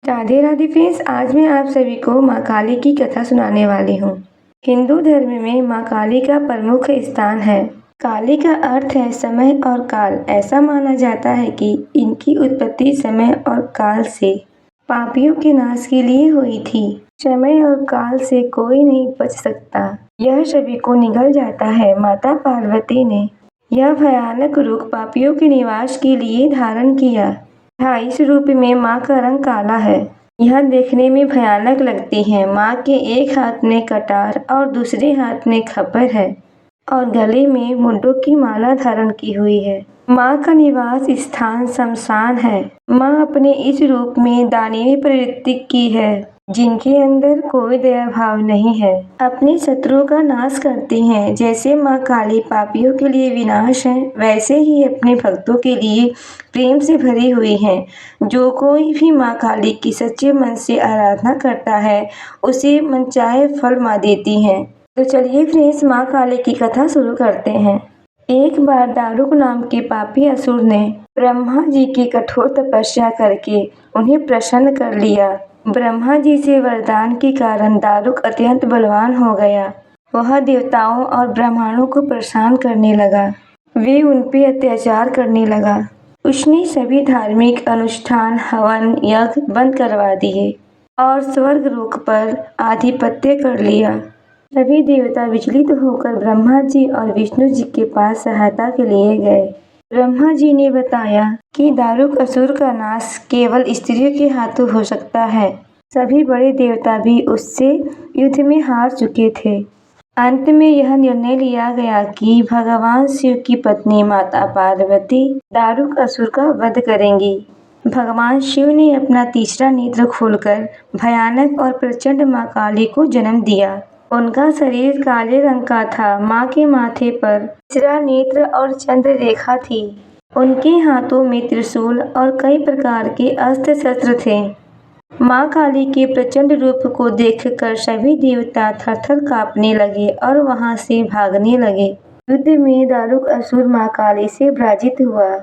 Radhe Radhe friends, आज मैं आप सभी को माँ काली की कथा सुनाने वाली हूँ। हिंदू धर्म में माँ काली का प्रमुख स्थान है। काली का अर्थ है समय और काल। ऐसा माना जाता है कि इनकी उत्पत्ति समय और काल से पापियों के नाश के लिए हुई थी। समय और काल से कोई नहीं बच सकता, यह सभी को निगल जाता है। माता पार्वती ने यह भयानक रूप पापियों के निवास के लिए धारण किया। इस रूप में माँ का रंग काला है। यह देखने में भयानक लगती है। माँ के एक हाथ में कटार और दूसरे हाथ में खपर है और गले में मुंडों की माला धारण की हुई है। माँ का निवास स्थान शमशान है। माँ अपने इस रूप में दानवीय प्रवृत्ति की है, जिनके अंदर कोई दया भाव नहीं है। अपने शत्रुओं का नाश करती हैं। जैसे माँ काली पापियों के लिए विनाश है, वैसे ही अपने भक्तों के लिए प्रेम से भरी हुई हैं। जो कोई भी माँ काली की सच्चे मन से आराधना करता है, उसे मनचाहे फल माँ देती हैं। तो चलिए फ्रेंड्स, माँ काली की कथा शुरू करते हैं। एक बार दारुक नाम के पापी असुर ने ब्रह्मा जी की कठोर तपस्या करके उन्हें प्रसन्न कर लिया। ब्रह्मा जी से वरदान के कारण दारुक अत्यंत बलवान हो गया। वह देवताओं और ब्राह्मणों को परेशान करने लगा। वे उन पे अत्याचार करने लगा। उसने सभी धार्मिक अनुष्ठान, हवन, यज्ञ बंद करवा दिए और स्वर्ग लोक पर आधिपत्य कर लिया। सभी देवता विचलित होकर ब्रह्मा जी और विष्णु जी के पास सहायता के लिए गए। ब्रह्मा जी ने बताया कि दारुक असुर का नाश केवल स्त्रियों के हाथों हो सकता है। सभी बड़े देवता भी उससे युद्ध में हार चुके थे। अंत में यह निर्णय लिया गया कि भगवान शिव की पत्नी माता पार्वती दारुक असुर का वध करेंगी। भगवान शिव ने अपना तीसरा नेत्र खोलकर भयानक और प्रचंड माँ काली को जन्म दिया। उनका शरीर काले रंग का था। माँ के माथे पर तीसरा नेत्र और चंद्र रेखा थी। उनके हाथों में त्रिशूल और कई प्रकार के अस्त्र शस्त्र थे। माँ काली के प्रचंड रूप को देखकर सभी देवता थर-थर कांपने लगे और वहां से भागने लगे। युद्ध में दारुक असुर माँ काली से पराजित हुआ।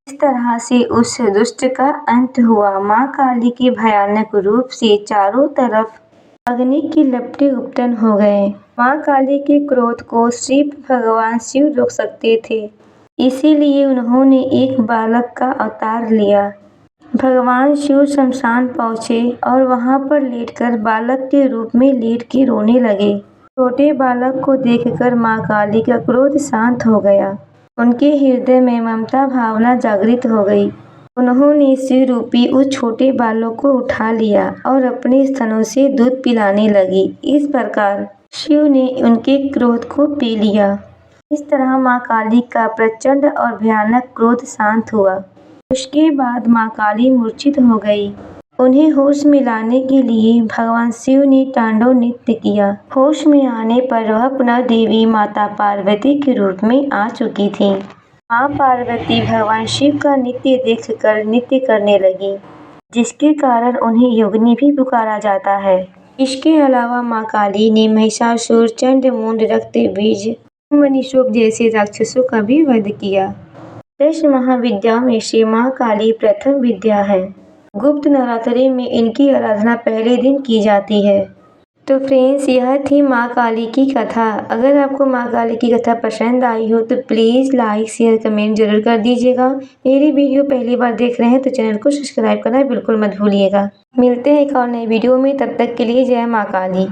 इस तरह से उस दुष्ट का अंत हुआ। माँ काली के भयानक रूप से चारों तरफ अग्नि की लपटें उपटन हो गए। माँ काली के क्रोध को सिर्फ भगवान शिव रोक सकते थे, इसीलिए उन्होंने एक बालक का अवतार लिया। भगवान शिव शमशान पहुँचे और वहाँ पर लेटकर बालक के रूप में लेट के रोने लगे। छोटे बालक को देखकर माँ काली का क्रोध शांत हो गया। उनके हृदय में ममता भावना जागृत हो गई। उन्होंने शिव रूपी उस छोटे बालक को उठा लिया और अपने स्तनों से दूध पिलाने लगी। इस प्रकार शिव ने उनके क्रोध को पी लिया। इस तरह माँ काली का प्रचंड और भयानक क्रोध शांत हुआ। उसके बाद माँ काली मूर्छित हो गई। उन्हें होश में लाने के लिए भगवान शिव ने तांडव नृत्य किया। होश में आने पर वह पुनः देवी माता पार्वती के रूप में आ चुकी थी। माँ पार्वती भगवान शिव का नृत्य देखकर नृत्य करने लगी, जिसके कारण उन्हें योगिनी भी पुकारा जाता है। इसके अलावा माँ काली ने महिषासुर, चंडमुंड, रक्तबीज, मनीषोप जैसे राक्षसों का भी वध किया। 10 महाविद्याओं में से माँ काली प्रथम विद्या है। गुप्त नवरात्रि में इनकी आराधना पहले दिन की जाती है। तो फ्रेंड्स, यह थी माँ काली की कथा। अगर आपको माँ काली की कथा पसंद आई हो तो प्लीज़ लाइक, शेयर, कमेंट जरूर कर दीजिएगा। मेरी वीडियो पहली बार देख रहे हैं तो चैनल को सब्सक्राइब करना बिल्कुल मत भूलिएगा। मिलते हैं एक और नई वीडियो में, तब तक के लिए जय माँ काली।